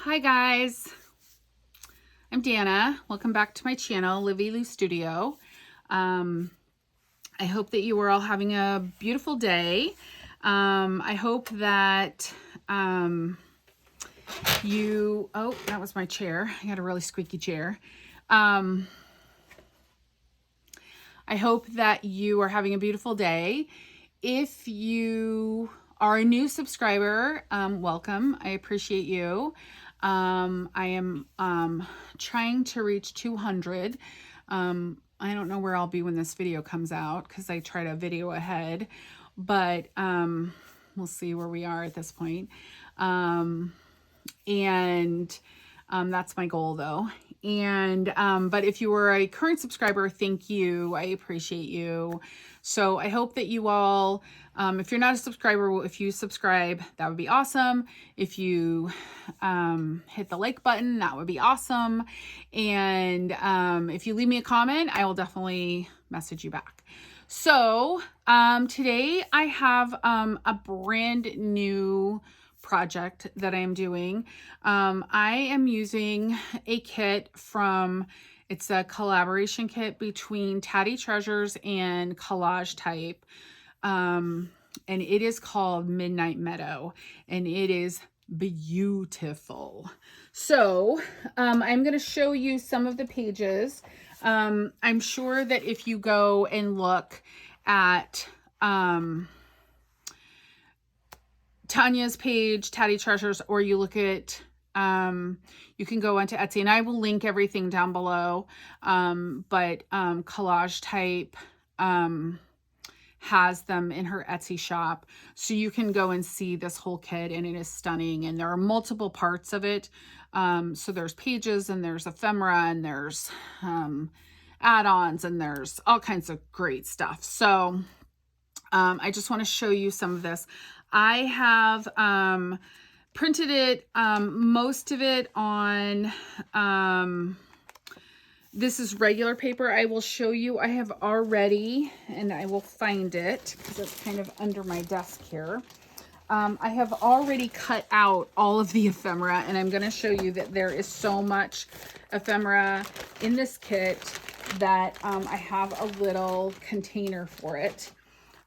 Hi guys, I'm Dana. Welcome back to my channel, LiviLou Studio. I hope that you are all having a beautiful day. I hope that oh, that was my chair. I got a really squeaky chair. I hope that you are having a beautiful day. If you are a new subscriber, welcome. I appreciate you. I am trying to reach 200. I don't know where I'll be when this video comes out because I try to video ahead, but we'll see where we are at this point. That's my goal though. But if you were a current subscriber, thank you. I appreciate you. So I hope that you all, if you're not a subscriber, if you subscribe, that would be awesome. If you hit the like button, that would be awesome. And if you leave me a comment, I will definitely message you back. So today I have a brand new project that I am doing. I am using a kit from, it's a collaboration kit between Tatty Treasures and Collage Type. And it is called Midnight Meadow, and it is beautiful. So I'm going to show you some of the pages. I'm sure that if you go and look at Tanya's page, Tatty Treasures, or you look at, you can go onto Etsy, and I will link everything down below. Collage Type has them in her Etsy shop, so you can go and see this whole kit, and it is stunning. And there are multiple parts of it. So there's pages, and there's ephemera, and there's add-ons, and there's all kinds of great stuff. So I just want to show you some of this. I have printed it, most of it on, this is regular paper. I will show you, I have already, and I will find it because it's kind of under my desk here. I have already cut out all of the ephemera, and I'm going to show you that there is so much ephemera in this kit that I have a little container for it.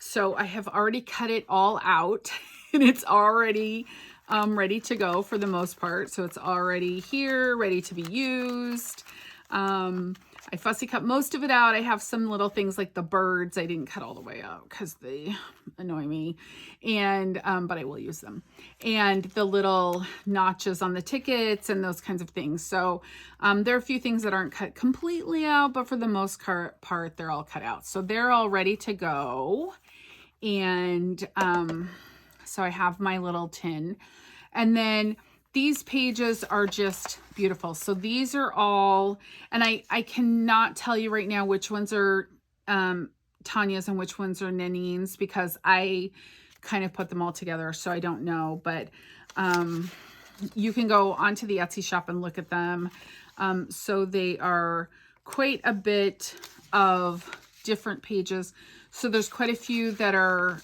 So I have already cut it all out, and it's already ready to go for the most part. So it's already here, ready to be used. I fussy cut most of it out. I have some little things like the birds I didn't cut all the way out because they annoy me, and but I will use them, and the little notches on the tickets and those kinds of things. So there are a few things that aren't cut completely out, but for the most part they're all cut out, so they're all ready to go. And so I have my little tin, and then these pages are just beautiful. So these are all, and I cannot tell you right now which ones are Tanya's and which ones are Nanine's, because I kind of put them all together, so I don't know. But you can go onto the Etsy shop and look at them. So they are quite a bit of different pages. So there's quite a few that are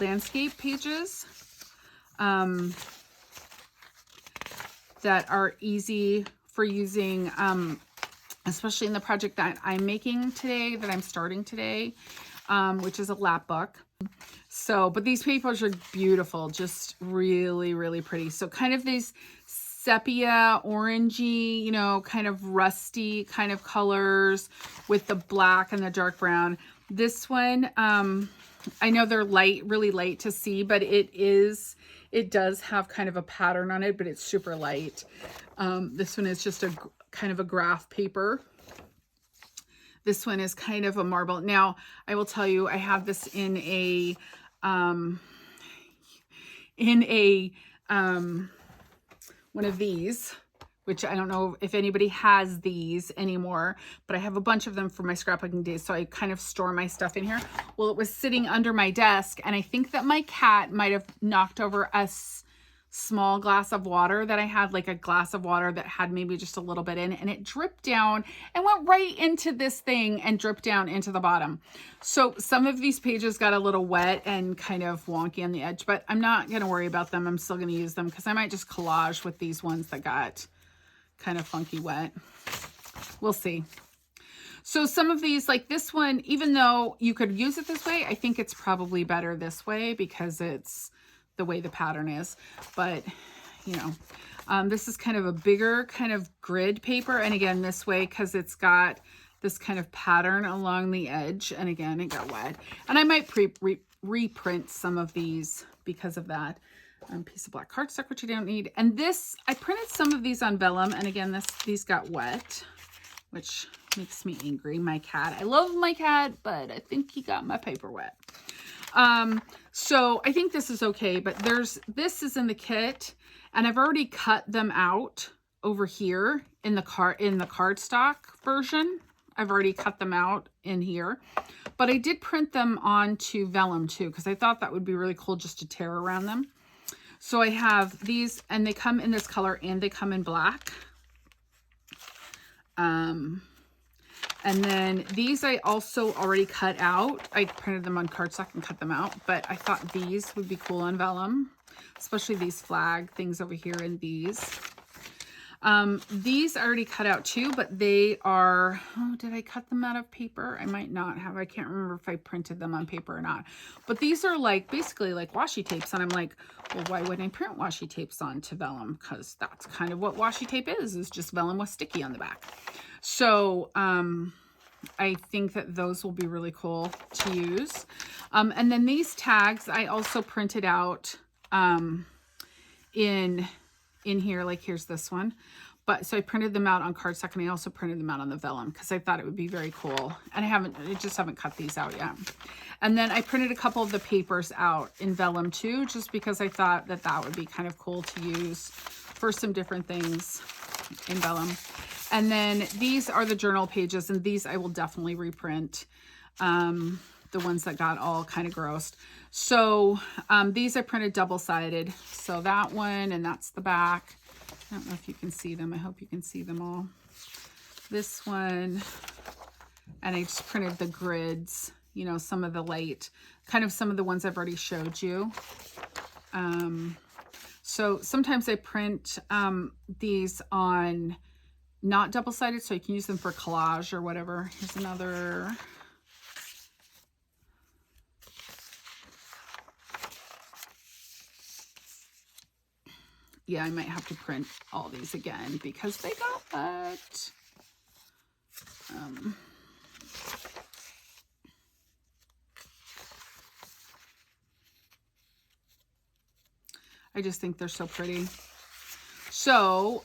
landscape pages that are easy for using, especially in the project that I'm making today, that I'm starting today, which is a lapbook. So, but these papers are beautiful, just really, really pretty. So kind of these sepia, orangey, you know, kind of rusty kind of colors with the black and the dark brown. This one, I know they're light, really light to see, but it does have kind of a pattern on it, but it's super light. This one is just a kind of a graph paper. This one is kind of a marble. Now, I will tell you, I have this in a one of these, which I don't know if anybody has these anymore, but I have a bunch of them for my scrapbooking days, so I kind of store my stuff in here. Well, it was sitting under my desk, and I think that my cat might have knocked over a small glass of water that I had, like a glass of water that had maybe just a little bit in, and it dripped down and went right into this thing and dripped down into the bottom. So some of these pages got a little wet and kind of wonky on the edge, but I'm not going to worry about them. I'm still going to use them because I might just collage with these ones that got kind of funky wet. We'll see. So some of these, like this one, even though you could use it this way, I think it's probably better this way because it's the way the pattern is. But, you know, this is kind of a bigger kind of grid paper. And again, this way, because it's got this kind of pattern along the edge. And again, it got wet. And I might reprint some of these because of that. Piece of black cardstock, which you don't need. And this, I printed some of these on vellum. And again, these got wet, which makes me angry. My cat. I love my cat, but I think he got my paper wet. So I think this is okay, but this is in the kit and I've already cut them out over here in the cardstock version. I've already cut them out in here, but I did print them onto vellum too, because I thought that would be really cool just to tear around them. So I have these and they come in this color and they come in black. And then these I also already cut out. I printed them on cardstock and cut them out, but I thought these would be cool on vellum, especially these flag things over here and these. These I already cut out too, but they are, oh, did I cut them out of paper? I might not have. I can't remember if I printed them on paper or not. But these are like basically like washi tapes. And I'm like, well, why wouldn't I print washi tapes onto vellum? Because that's kind of what washi tape is just vellum with sticky on the back. So I think that those will be really cool to use. And then these tags I also printed out in here, like here's this one. But so I printed them out on cardstock and I also printed them out on the vellum because I thought it would be very cool. And I just haven't cut these out yet. And then I printed a couple of the papers out in vellum too, just because I thought that that would be kind of cool to use for some different things in vellum. And then these are the journal pages, and these I will definitely reprint, the ones that got all kind of grossed. So these I printed double-sided. So that one, and that's the back. I don't know if you can see them. I hope you can see them all. This one, and I just printed the grids, you know, some of the light, kind of some of the ones I've already showed you. So sometimes I print these on not double-sided, so you can use them for collage or whatever. Here's another. Yeah, I might have to print all these again because they got wet. I just think they're so pretty. So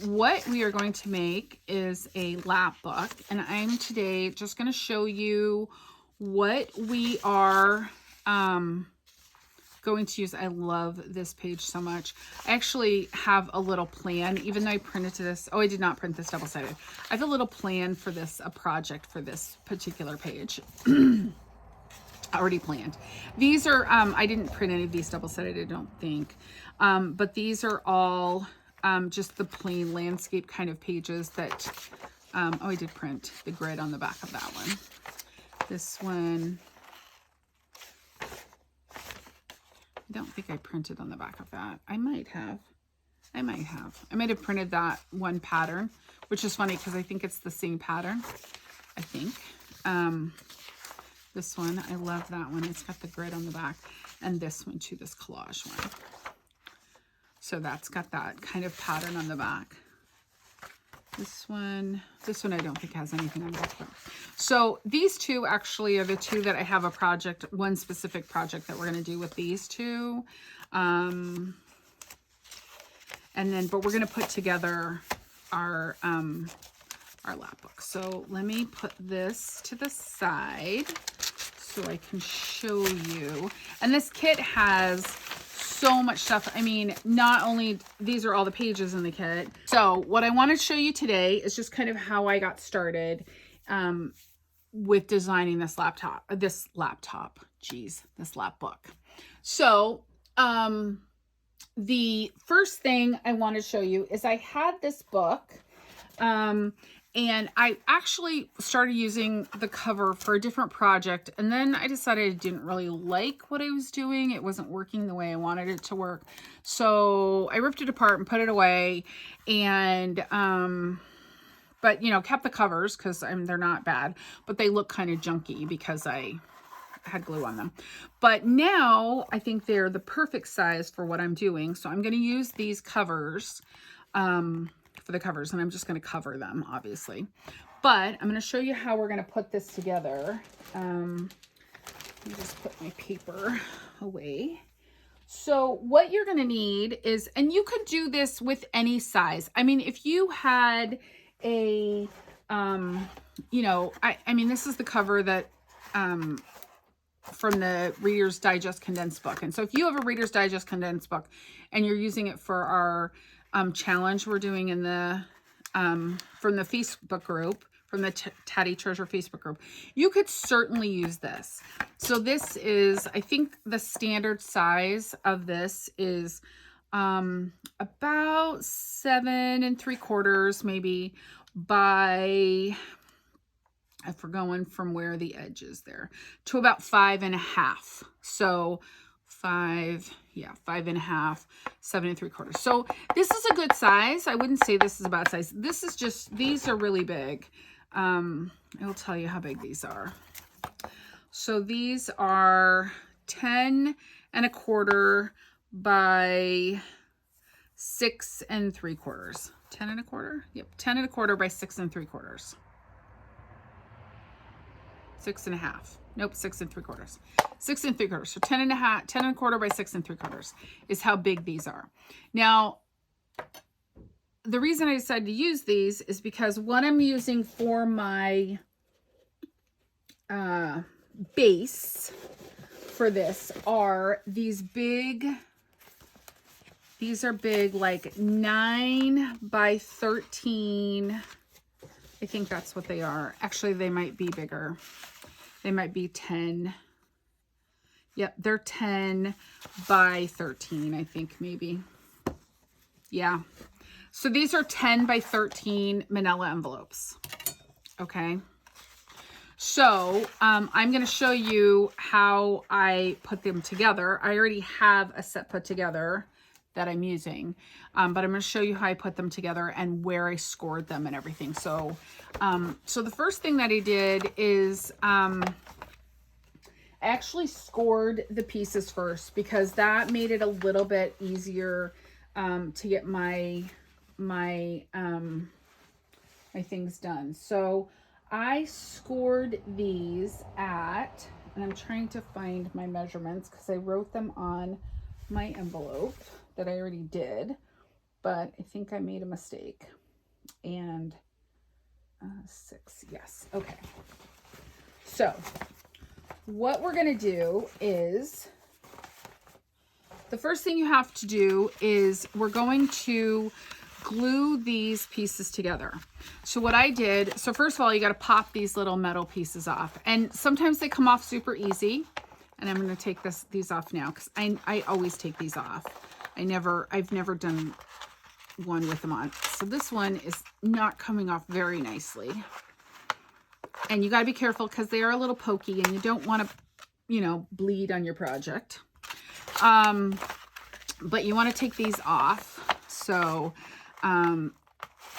what we are going to make is a lap book, and I'm today just going to show you what we are going to use. I love this page so much. I actually have a little plan, even though I printed this. Oh, I did not print this double-sided. I have a little plan for this, a project for this particular page. Already planned. These are, I didn't print any of these double-sided, I don't think. But these are all just the plain landscape kind of pages that, oh, I did print the grid on the back of that one. This one, I don't think I printed on the back of that. I might have. I might have printed that one pattern, which is funny because I think it's the same pattern, I think. This one, I love that one. It's got the grid on the back. And this one too, this collage one. So that's got that kind of pattern on the back. This one I don't think has anything on the back. So these two actually are the two that I have a project, one specific project that we're going to do with these two. And then, but we're going to put together our lap book. So let me put this to the side so I can show you. And this kit has so much stuff. I mean, not only these are all the pages in the kit. So what I want to show you today is just kind of how I got started with designing this lap book. So the first thing I want to show you is I had this book, and I actually started using the cover for a different project, and then I decided I didn't really like what I was doing. It wasn't working the way I wanted it to work. So I ripped it apart and put it away, and but you know, kept the covers because they're not bad, but they look kind of junky because I had glue on them. But now I think they're the perfect size for what I'm doing. So I'm going to use these covers for the covers, and I'm just going to cover them, obviously. But I'm going to show you how we're going to put this together. Let me just put my paper away. So what you're going to need is, and you could do this with any size. I mean, if you had a, you know, I mean, this is the cover that, from the Reader's Digest condensed book. And so if you have a Reader's Digest condensed book and you're using it for our challenge we're doing in the from the Facebook group, from the Tatty Treasure Facebook group, you could certainly use this. So this is, I think the standard size of this is about 7 3/4 maybe by, if we're going from where the edge is there, to about 5 1/2. So 5, yeah, 5 1/2, 7 3/4. So this is a good size. I wouldn't say this is a bad size. This is just, these are really big. I will tell you how big these are. So these are 10 1/4 by 6 3/4. 10 1/4? Yep, 10 1/4 by 6 3/4. 6 1/2. Nope, 6 3/4. 6 3/4. So 10 1/2, 10 1/4 by 6 3/4 is how big these are. Now, the reason I decided to use these is because what I'm using for my base for this are these big, these are big, like 9 by 13. I think that's what they are. Actually, they might be bigger. They might be 10. Yep, they're 10 by 13, I think, maybe. Yeah. So these are 10 by 13 manila envelopes. Okay. So I'm going to show you how I put them together. I already have a set put together that I'm using, but I'm going to show you how I put them together and where I scored them and everything. So, so the first thing that I did is, I actually scored the pieces first because that made it a little bit easier, to get my things done. So I scored these at, and I'm trying to find my measurements because I wrote them on my envelope that I already did, but I think I made a mistake. And 6, yes, okay. So what we're gonna do is, the first thing you have to do is we're going to glue these pieces together. So what I did, so first of all, you got to pop these little metal pieces off, and sometimes they come off super easy. And I'm going to take these off now because I always take these off. I've never done one with them on. So this one is not coming off very nicely. And you got to be careful because they are a little pokey and you don't want to, you know, bleed on your project. But you want to take these off. So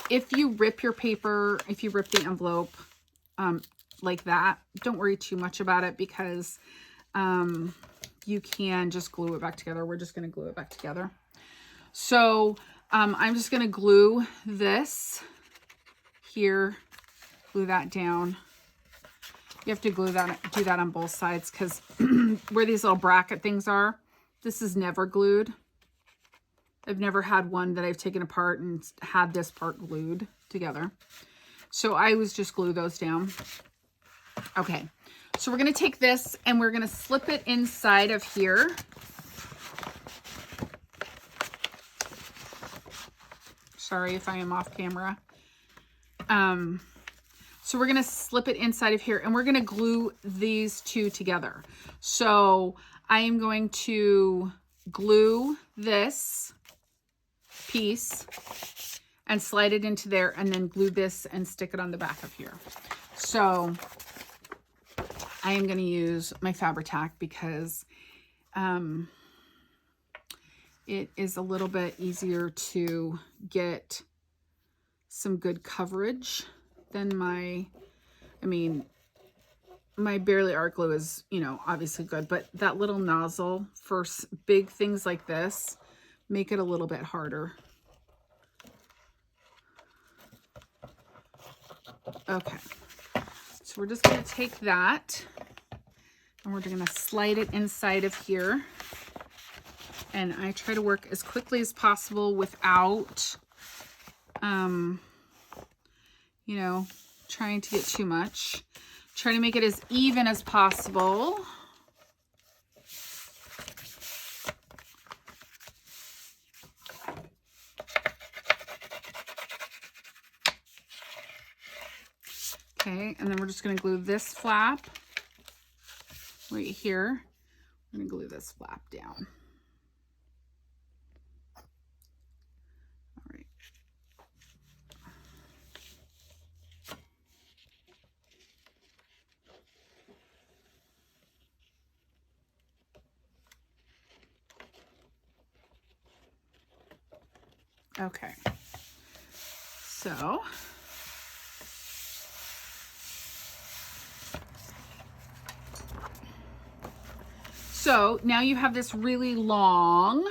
if you rip your paper, if you rip the envelope like that, don't worry too much about it because you can just glue it back together. We're just going to glue it back together. So I'm just going to glue this here, glue that down. You have to glue that, do that on both sides because where these little bracket things are, this is never glued. I've never had one that I've taken apart and had this part glued together. So I always just glue those down. Okay, so we're going to take this and we're going to slip it inside of here. Sorry if I am off camera. So we're going to slip it inside of here and we're going to glue these two together. So I am going to glue this piece and slide it into there, and then glue this and stick it on the back of here. So I am going to use my Fabri-Tac because it is a little bit easier to get some good coverage than my Barely Art glue is, you know, obviously good, but that little nozzle for big things like this make it a little bit harder. Okay, so we're just going to take that and we're going to slide it inside of here. And I try to work as quickly as possible without, you know, trying to get too much. Try to make it as even as possible. Okay, and then we're just going to glue this flap right here. I'm going to glue this flap down. All right. Okay. So now you have this really long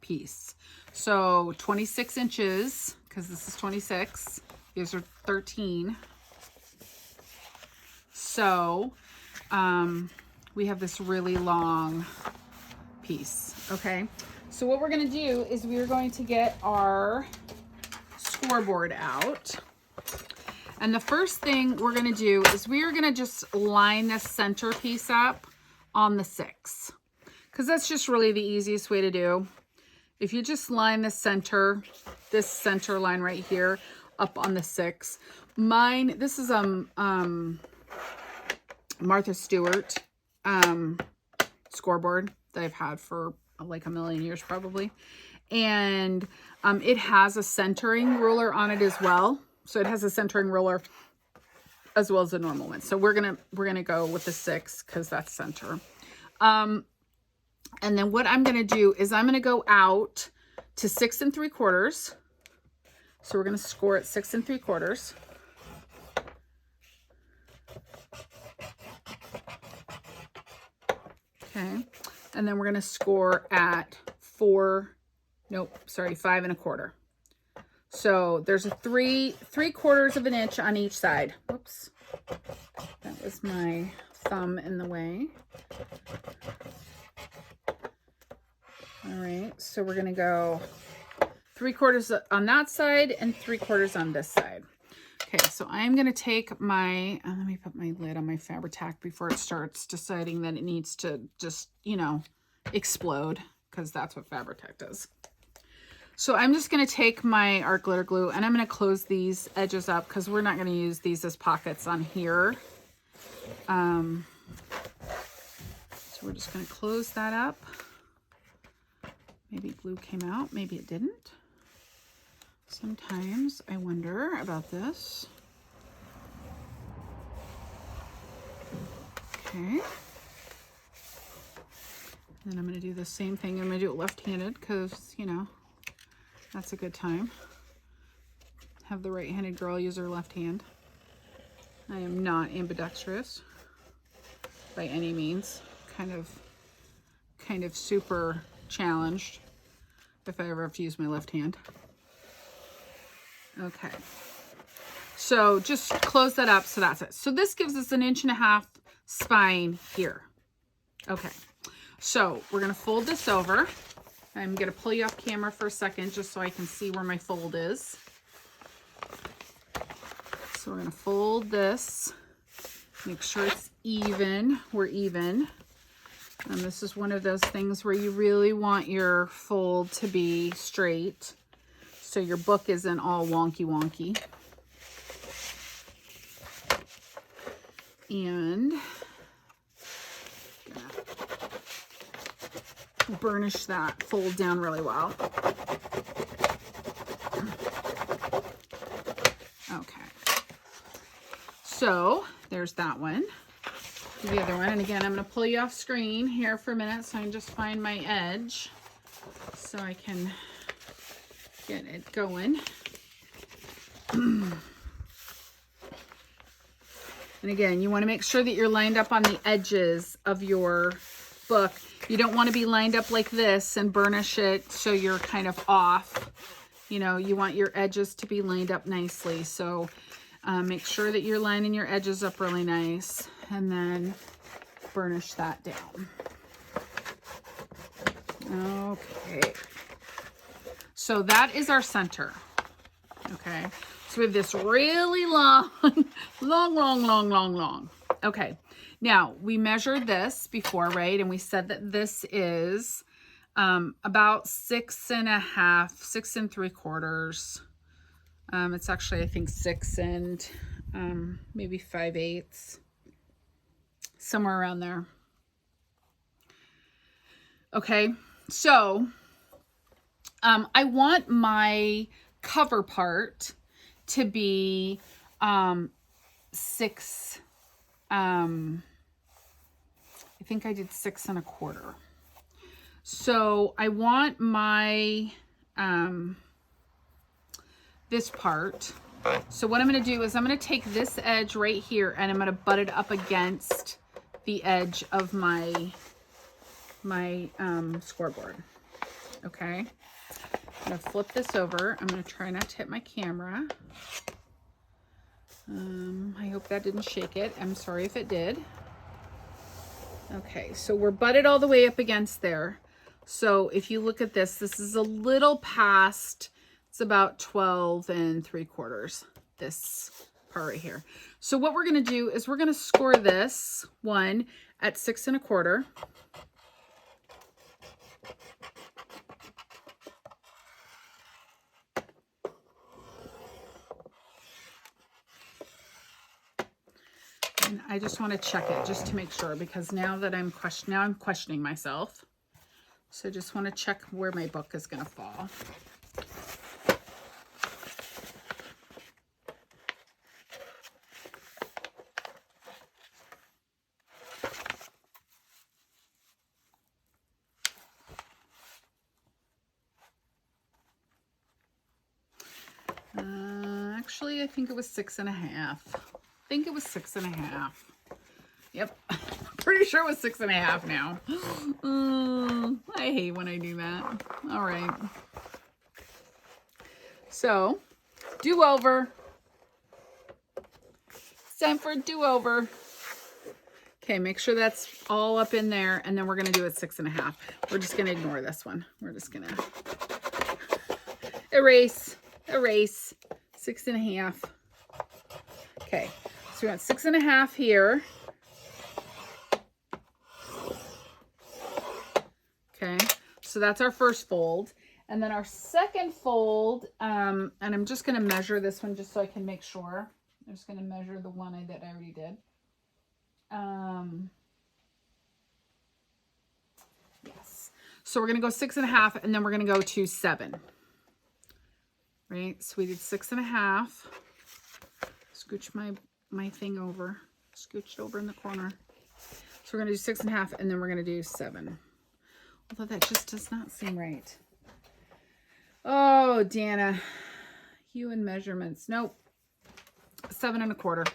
piece. So 26 inches, because this is 26, these are 13. So we have this really long piece, okay? So what we're gonna do is we're going to get our scoreboard out. And the first thing we're going to do is we are going to just line this center piece up on the 6, because that's just really the easiest way to do. If you just line the center, this center line right here up on the 6. Mine, this is Martha Stewart scoreboard that I've had for like a million years probably. And it has a centering ruler on it as well. So it has a centering ruler as well as a normal one. So we're gonna go with the 6 because that's center. And then what I'm gonna do is I'm gonna go out to 6 3/4. So we're gonna score at 6 3/4. Okay, and then we're gonna score at 5 1/4. So there's a 3/4 of an inch on each side. Whoops, that was my thumb in the way. All right, so we're gonna go 3/4 on that side and 3/4 on this side. Okay, so I'm gonna take my, let me put my lid on my Fabri-Tac before it starts deciding that it needs to just, you know, explode, because that's what Fabri-Tac does. So I'm just going to take my art glitter glue and I'm going to close these edges up because we're not going to use these as pockets on here. So we're just going to close that up. Maybe glue came out, maybe it didn't. Sometimes I wonder about this. Okay. And then I'm going to do the same thing. I'm going to do it left-handed because, you know, that's a good time. Have the right-handed girl use her left hand. I am not ambidextrous by any means. Kind of super challenged if I ever have to use my left hand. Okay. So just close that up. So that's it. So this gives us 1.5 inch spine here. Okay. So we're going to fold this over. I'm going to pull you off camera for a second just so I can see where my fold is. So we're going to fold this, make sure it's even. We're even. And this is one of those things where you really want your fold to be straight so your book isn't all wonky wonky. And burnish that fold down really well. Okay. So there's that one. The other one, and again, I'm going to pull you off screen here for a minute so I can just find my edge so I can get it going. And again, you want to make sure that you're lined up on the edges of your book. You don't want to be lined up like this and burnish it so you're kind of off. You know, you want your edges to be lined up nicely. So make sure that you're lining your edges up really nice, and then burnish that down. Okay. So that is our center. Okay. So we have this really long, long. Okay. Now we measured this before, right? And we said that this is about 6.5, 6 3/4. It's actually, I think, 6 and maybe 5/8, somewhere around there. Okay, so I want my cover part to be 6. I think I did 6 1/4. So I want my this part. So what I'm going to do is I'm going to take this edge right here and I'm going to butt it up against the edge of my scoreboard. Okay. I'm going to flip this over. I'm going to try not to hit my camera. I hope that didn't shake it. I'm sorry if it did. Okay, so we're butted all the way up against there. So if you look at this, this is a little past, it's about 12 3/4, this part right here. So what we're going to do is we're going to score this one at 6 1/4. And I just want to check it just to make sure, because now that I'm questioning myself. So I just want to check where my book is going to fall. Actually, I think it was 6 1/2. I think it was 6 1/2. Yep. Pretty sure it was 6 1/2 now. I hate when I do that. All right. So, do-over. It's time for a do-over. Okay, make sure that's all up in there, and then we're going to do it 6 1/2. We're just going to ignore this one. We're just going to erase. 6 1/2. Okay, so we got 6 1/2 here. Okay, so that's our first fold. And then our second fold, and I'm just going to measure this one just so I can make sure. I'm just going to measure the one that I already did. Yes. So we're going to go 6 1/2, and then we're going to go to 7. Right? So we did 6 1/2. Scooch my thing over. Scooch it over in the corner. So we're going to do 6 1/2, and then we're going to do 7. Although that just does not seem right. Oh, Dana. You and measurements. Nope. 7 1/4.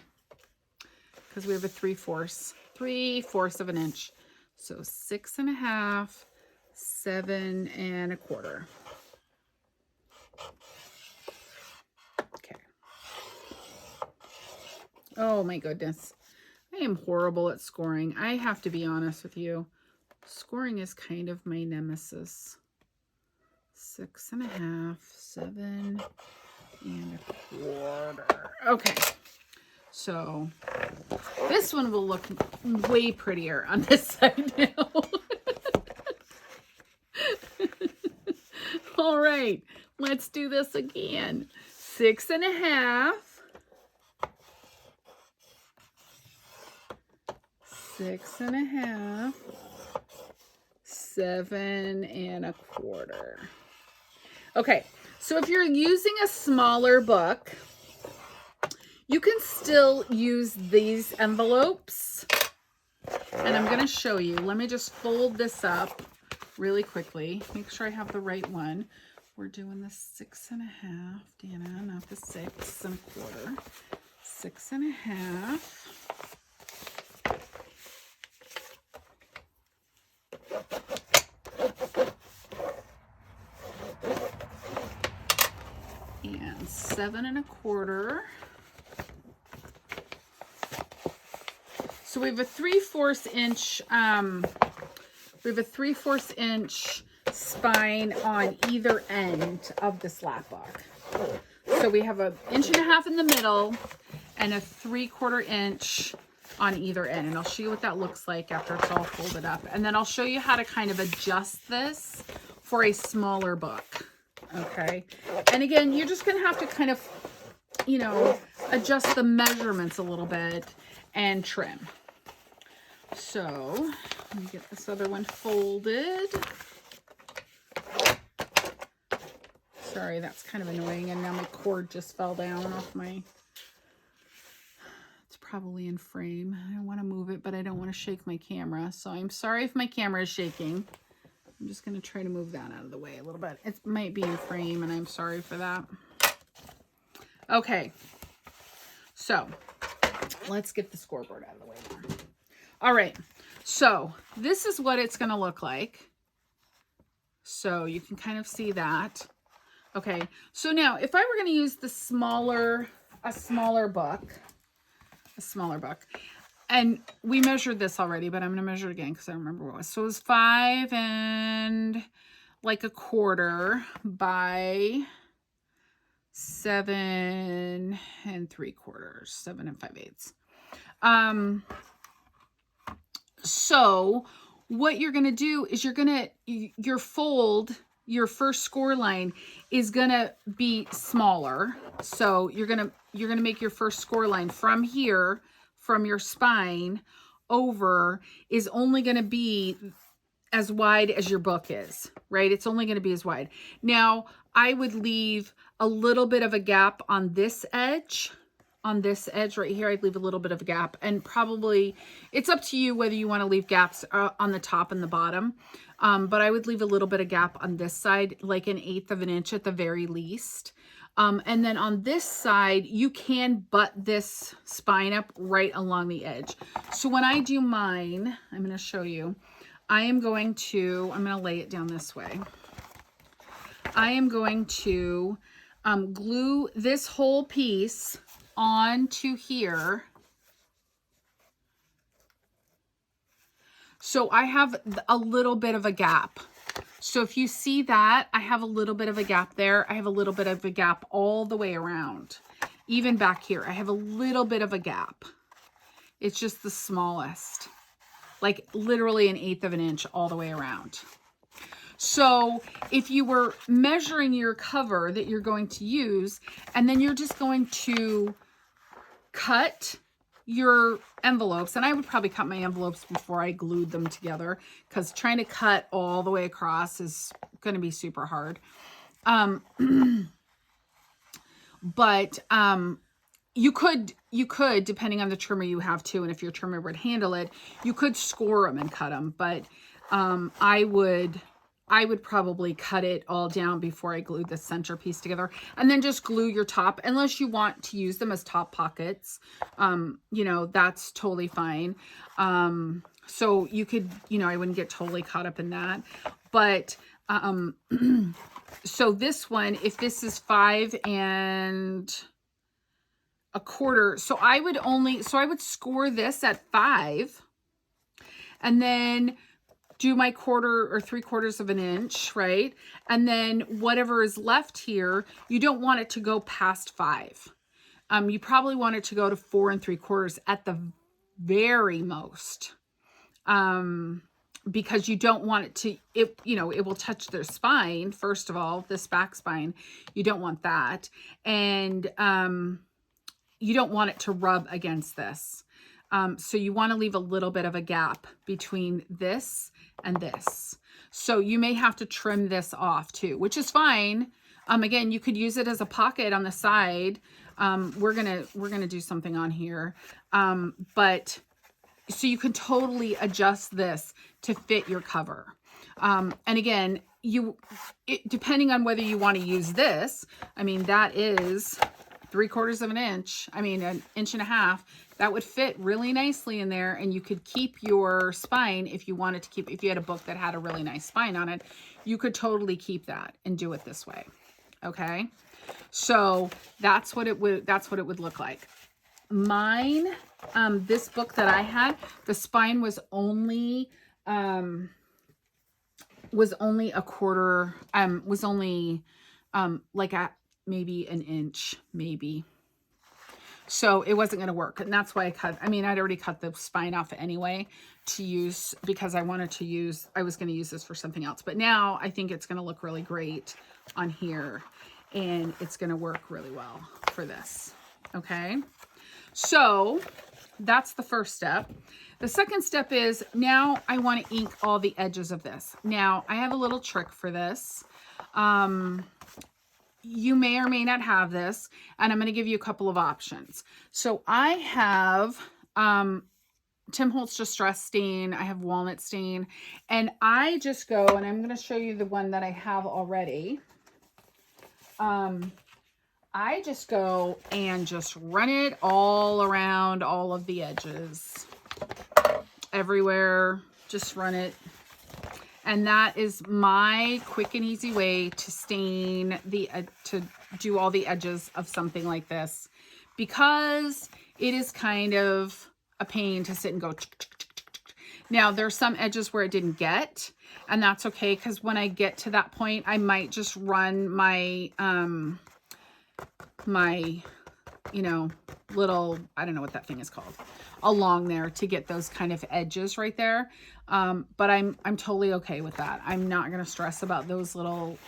Because we have a 3/4 of an inch. So 6 1/2, 7 1/4. Okay. Oh my goodness. I am horrible at scoring. I have to be honest with you. Scoring is kind of my nemesis. 6 1/2, 7 1/4. Okay. So this one will look way prettier on this side now. All right, let's do this again. 6 1/2. 6 1/2. 7.25. Okay, so if you're using a smaller book, you can still use these envelopes. And I'm going to show you. Let me just fold this up really quickly. Make sure I have the right one. We're doing the 6.5, Dana, not the 6.25. 6.5. And 7.25. So we have a 3/4 inch, inch spine on either end of this lap book. So we have 1.5 inches in the middle and a 3/4 inch on either end. And I'll show you what that looks like after it's all folded up. And then I'll show you how to kind of adjust this for a smaller book. Okay. And again, you're just going to have to kind of, you know, adjust the measurements a little bit and trim. So let me get this other one folded. Sorry, that's kind of annoying. And now my cord just fell down off my, it's probably in frame. I don't want to move it, but I don't want to shake my camera. So I'm sorry if my camera is shaking. I'm just going to try to move that out of the way a little bit. It might be in frame and I'm sorry for that. Okay. So let's get the scoreboard out of the way now. All right. So this is what it's going to look like. So you can kind of see that. Okay. So now if I were going to use the smaller book, and we measured this already, but I'm going to measure it again because I don't remember what it was. So it was 5.25 by 7 3/4, 7 5/8. So what you're going to do is your first score line is going to be smaller. So you're going to make your first score line from here, from your spine over, is only going to be as wide as your book is, right? It's only going to be as wide. Now, I would leave a little bit of a gap on this edge. On this edge right here, I'd leave a little bit of a gap, and probably it's up to you whether you want to leave gaps on the top and the bottom. But I would leave a little bit of gap on this side, like 1/8 inch at the very least. And then on this side, you can butt this spine up right along the edge. So when I do mine, I'm going to show you. I'm going to lay it down this way. I am going to glue this whole piece onto here. So I have a little bit of a gap. So if you see that, I have a little bit of a gap there. I have a little bit of a gap all the way around. Even back here, I have a little bit of a gap. It's just the smallest. Like literally 1/8 inch all the way around. So if you were measuring your cover that you're going to use, and then you're just going to cut your envelopes, and I would probably cut my envelopes before I glued them together, because trying to cut all the way across is going to be super hard. But you could, depending on the trimmer you have too, and if your trimmer would handle it, you could score them and cut them. But I would probably cut it all down before I glued the centerpiece together, and then just glue your top, unless you want to use them as top pockets. You know, that's totally fine. So you could, you know, I wouldn't get totally caught up in that. But so this one, if this is 5.25, so I would score this at 5, and then do my 1/4 or 3/4 inch, right? And then whatever is left here, you don't want it to go past 5. You probably want it to go to 4 3/4 at the very most. Because you don't want it to, you know, it will touch their spine. First of all, this back spine, you don't want that. And, you don't want it to rub against this. So you want to leave a little bit of a gap between this and this. So you may have to trim this off too, which is fine. Again, you could use it as a pocket on the side. We're gonna do something on here. But so you can totally adjust this to fit your cover. And again, depending on whether you want to use this, I mean, that is 3/4 of an inch. I mean, 1.5 inches. That would fit really nicely in there, and you could keep your spine if you wanted to keep, if you had a book that had a really nice spine on it, you could totally keep that and do it this way. Okay. So that's what it would look like. Mine, this book that I had, the spine was only a quarter, like at maybe an inch, maybe. So it wasn't going to work. And that's why I cut, I mean, I'd already cut the spine off anyway to use, because I was going to use this for something else. But now I think it's going to look really great on here, and it's going to work really well for this. Okay. So that's the first step. The second step is, now I want to ink all the edges of this. Now I have a little trick for this. You may or may not have this, and I'm going to give you a couple of options. So I have Tim Holtz Distress Stain. I have Walnut Stain, and I just go, and I'm going to show you the one that I have already. I just go and just run it all around all of the edges, everywhere, just run it. And that is my quick and easy way to stain to do all the edges of something like this, because it is kind of a pain to sit and go. Now there's some edges where it didn't get, and that's okay, because when I get to that point, I might just run my, little, I don't know what that thing is called, along there to get those kind of edges right there. But I'm totally okay with that. I'm not going to stress about those little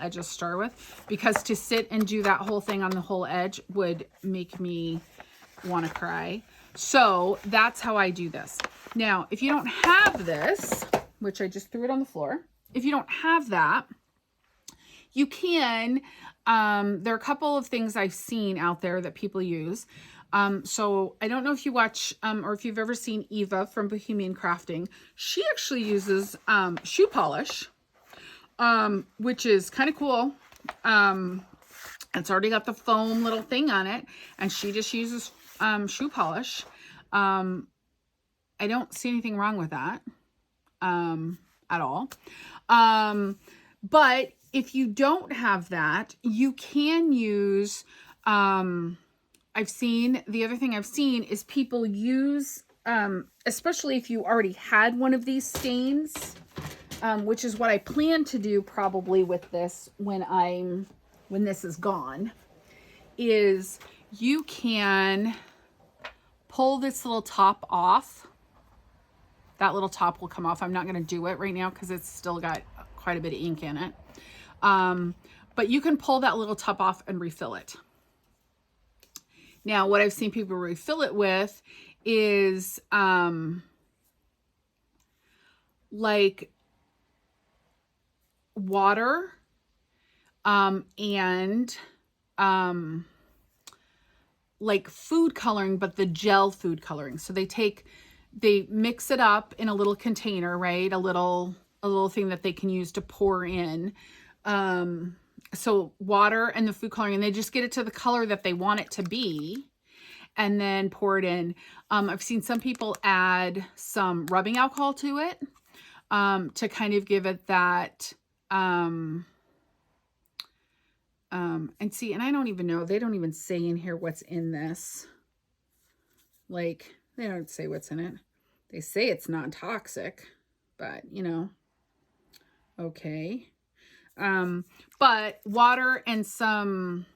edges to start with, because to sit and do that whole thing on the whole edge would make me want to cry. So that's how I do this. Now, if you don't have this, which I just threw it on the floor, if you don't have that, you can, there are a couple of things I've seen out there that people use. So I don't know if you watch, or if you've ever seen Eva from Bohemian Crafting. She actually uses, shoe polish, which is kind of cool. It's already got the foam little thing on it, and she just uses, shoe polish. I don't see anything wrong with that, at all. But if you don't have that, you can use, the other thing I've seen is people use, especially if you already had one of these stains, which is what I plan to do probably with this when this is gone, is you can pull this little top off. That little top will come off. I'm not going to do it right now because it's still got quite a bit of ink in it. But you can pull that little top off and refill it. Now, what I've seen people refill it with is, like water, and, like food coloring, but the gel food coloring. So they mix it up in a little container, right? A little thing that they can use to pour in. So water and the food coloring, and they just get it to the color that they want it to be, and then pour it in. I've seen some people add some rubbing alcohol to it, to kind of give it that, and see, and I don't even know, they don't even say in here what's in this. Like, they don't say what's in it. They say it's non-toxic, but okay. But water and some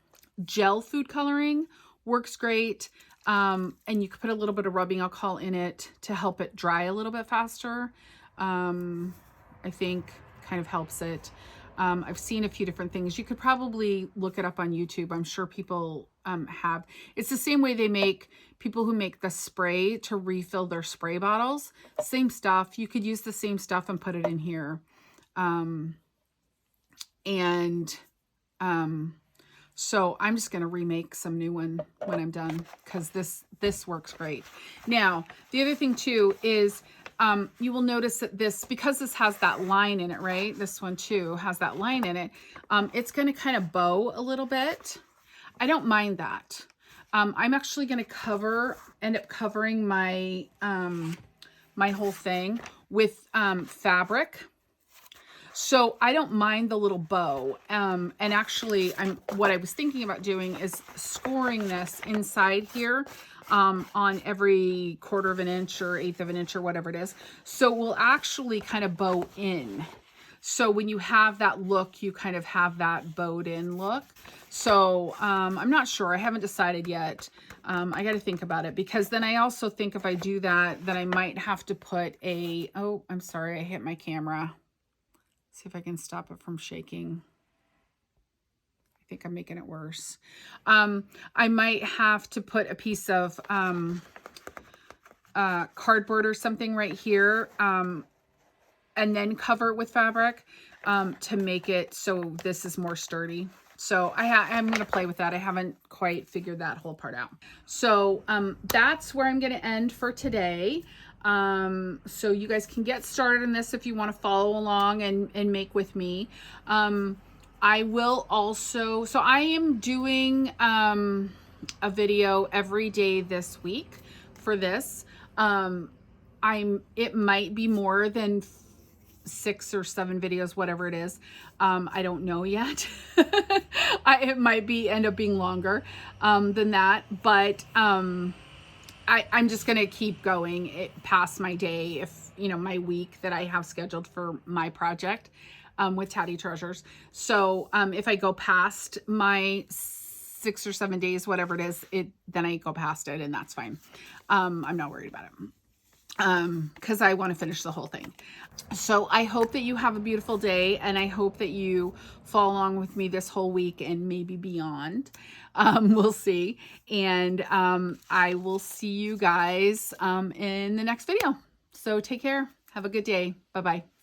gel food coloring works great. And you could put a little bit of rubbing alcohol in it to help it dry a little bit faster. I think kind of helps it. I've seen a few different things. You could probably look it up on YouTube. I'm sure people have. It's the same way people who make the spray to refill their spray bottles. Same stuff. You could use the same stuff and put it in here. So I'm just going to remake some new one when I'm done, because this works great. Now, the other thing too is you will notice that because this has that line in it, right? This one too has that line in it. It's going to kind of bow a little bit. I don't mind that. I'm actually going to end up covering my, my whole thing with fabric. So I don't mind the little bow. And actually what I was thinking about doing is scoring this inside here on every 1/4 of an inch or 1/8 of an inch or whatever it is. So we'll actually kind of bow in. So when you have that look, you kind of have that bowed in look. So I'm not sure. I haven't decided yet. I got to think about it, because then I also think if I do that, then I might have to put oh, I'm sorry, I hit my camera. See if I can stop it from shaking. I think I'm making it worse. I might have to put a piece of cardboard or something right here, and then cover it with fabric to make it so this is more sturdy. So I'm going to play with that. I haven't quite figured that whole part out. So that's where I'm going to end for today. So you guys can get started on this if you want to follow along and make with me. I will also, so I am doing a video every day this week for this. It might be more than 6 or 7 videos, whatever it is. I don't know yet. It might end up being longer than that, but I'm just going to keep going past my day, my week that I have scheduled for my project with Tatty Treasures. So if I go past my 6 or 7 days, whatever it is, then I go past it, and that's fine. I'm not worried about it because I want to finish the whole thing. So I hope that you have a beautiful day, and I hope that you follow along with me this whole week and maybe beyond. We'll see. And I will see you guys in the next video. So take care. Have a good day. Bye-bye.